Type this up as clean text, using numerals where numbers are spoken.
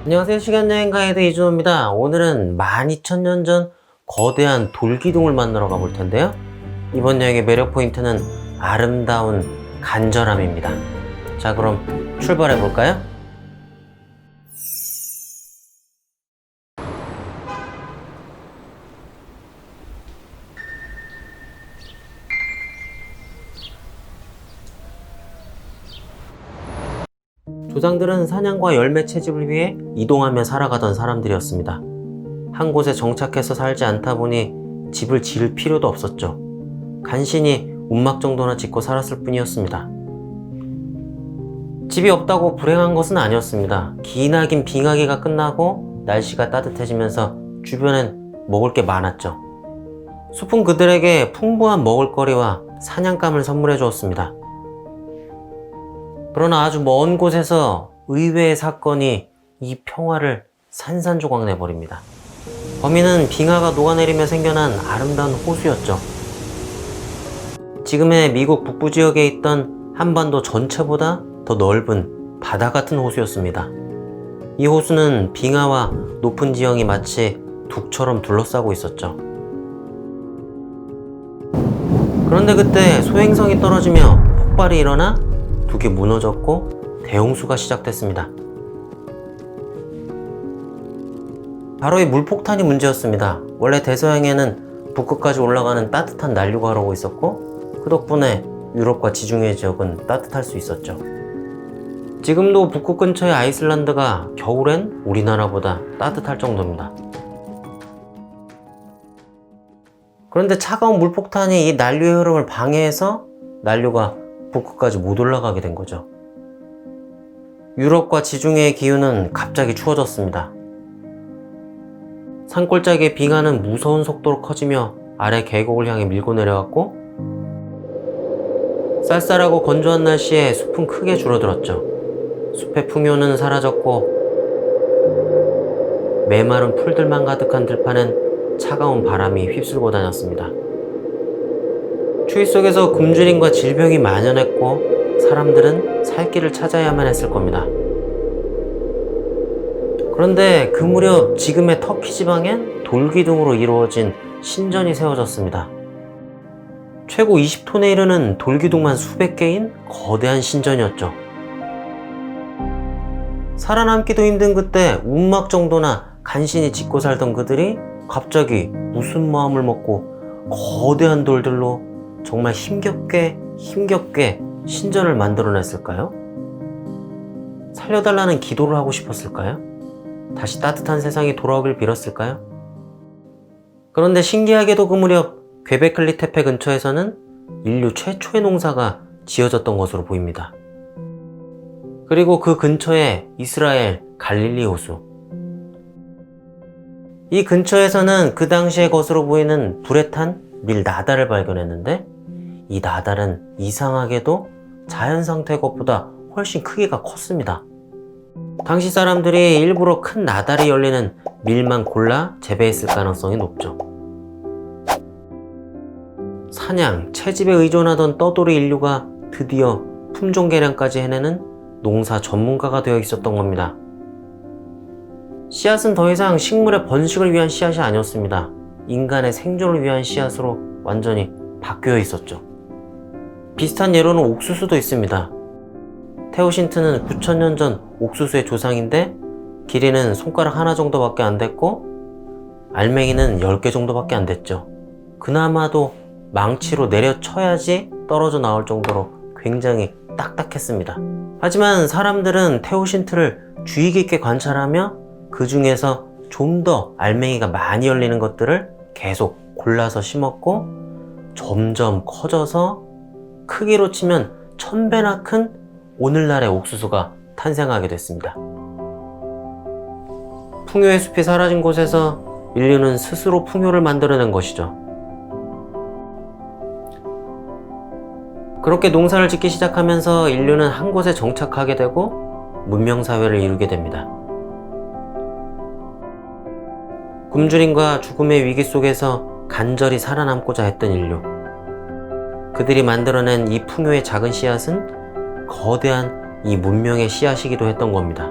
안녕하세요. 시간여행 가이드 이준호입니다. 오늘은 12,000년 전 거대한 돌기둥을 만나러 가볼 텐데요. 이번 여행의 매력 포인트는 아름다운 간절함입니다. 자, 그럼 출발해 볼까요? 조상들은 사냥과 열매 채집을 위해 이동하며 살아가던 사람들이었습니다. 한 곳에 정착해서 살지 않다 보니 집을 지을 필요도 없었죠. 간신히 움막 정도나 짓고 살았을 뿐이었습니다. 집이 없다고 불행한 것은 아니었습니다. 기나긴 빙하기가 끝나고 날씨가 따뜻해지면서 주변엔 먹을 게 많았죠. 숲은 그들에게 풍부한 먹을거리와 사냥감을 선물해 주었습니다. 그러나 아주 먼 곳에서 의외의 사건이 이 평화를 산산조각 내버립니다. 범인은 빙하가 녹아내리며 생겨난 아름다운 호수였죠. 지금의 미국 북부 지역에 있던 한반도 전체보다 더 넓은 바다 같은 호수였습니다. 이 호수는 빙하와 높은 지형이 마치 둑처럼 둘러싸고 있었죠. 그런데 그때 소행성이 떨어지며 폭발이 일어나 둑이 무너졌고 대홍수가 시작됐습니다. 바로 이 물폭탄이 문제였습니다. 원래 대서양에는 북극까지 올라가는 따뜻한 난류가 흐르고 있었고 그 덕분에 유럽과 지중해 지역은 따뜻할 수 있었죠. 지금도 북극 근처의 아이슬란드가 겨울엔 우리나라보다 따뜻할 정도입니다. 그런데 차가운 물폭탄이 이 난류의 흐름을 방해해서 난류가 북극까지 못 올라가게 된 거죠. 유럽과 지중해의 기후는 갑자기 추워졌습니다. 산골짜기의 빙하는 무서운 속도로 커지며 아래 계곡을 향해 밀고 내려왔고 쌀쌀하고 건조한 날씨에 숲은 크게 줄어들었죠. 숲의 풍요는 사라졌고 메마른 풀들만 가득한 들판엔 차가운 바람이 휩쓸고 다녔습니다. 추위 속에서 굶주림과 질병이 만연했고 사람들은 살 길을 찾아야만 했을 겁니다. 그런데 그 무렵 지금의 터키 지방엔 돌기둥으로 이루어진 신전이 세워졌습니다. 최고 20톤에 이르는 돌기둥만 수백 개인 거대한 신전이었죠. 살아남기도 힘든 그때 움막 정도나 간신히 짓고 살던 그들이 갑자기 무슨 마음을 먹고 거대한 돌들로 정말 힘겹게 신전을 만들어냈을까요? 살려달라는 기도를 하고 싶었을까요? 다시 따뜻한 세상이 돌아오길 빌었을까요? 그런데 신기하게도 그 무렵 퀘베클리 태페 근처에서는 인류 최초의 농사가 지어졌던 것으로 보입니다. 그리고 그 근처에 이스라엘 갈릴리 호수. 이 근처에서는 그 당시의 것으로 보이는 불에 탄 밀 나달을 발견했는데 이 나달은 이상하게도 자연 상태의 것보다 훨씬 크기가 컸습니다. 당시 사람들이 일부러 큰 나달이 열리는 밀만 골라 재배했을 가능성이 높죠. 사냥, 채집에 의존하던 떠돌이 인류가 드디어 품종 개량까지 해내는 농사 전문가가 되어 있었던 겁니다. 씨앗은 더 이상 식물의 번식을 위한 씨앗이 아니었습니다. 인간의 생존을 위한 씨앗으로 완전히 바뀌어 있었죠. 비슷한 예로는 옥수수도 있습니다. 테오신트는 9,000년 전 옥수수의 조상인데 길이는 손가락 하나 정도밖에 안 됐고 알맹이는 10개 정도밖에 안 됐죠. 그나마도 망치로 내려쳐야지 떨어져 나올 정도로 굉장히 딱딱했습니다. 하지만 사람들은 테오신트를 주의 깊게 관찰하며 그 중에서 좀 더 알맹이가 많이 열리는 것들을 계속 골라서 심었고 점점 커져서 크기로 치면 1000배나 큰 오늘날의 옥수수가 탄생하게 됐습니다. 풍요의 숲이 사라진 곳에서 인류는 스스로 풍요를 만들어낸 것이죠. 그렇게 농사를 짓기 시작하면서 인류는 한 곳에 정착하게 되고 문명사회를 이루게 됩니다. 굶주림과 죽음의 위기 속에서 간절히 살아남고자 했던 인류. 그들이 만들어낸 이 풍요의 작은 씨앗은 거대한 이 문명의 씨앗이기도 했던 겁니다.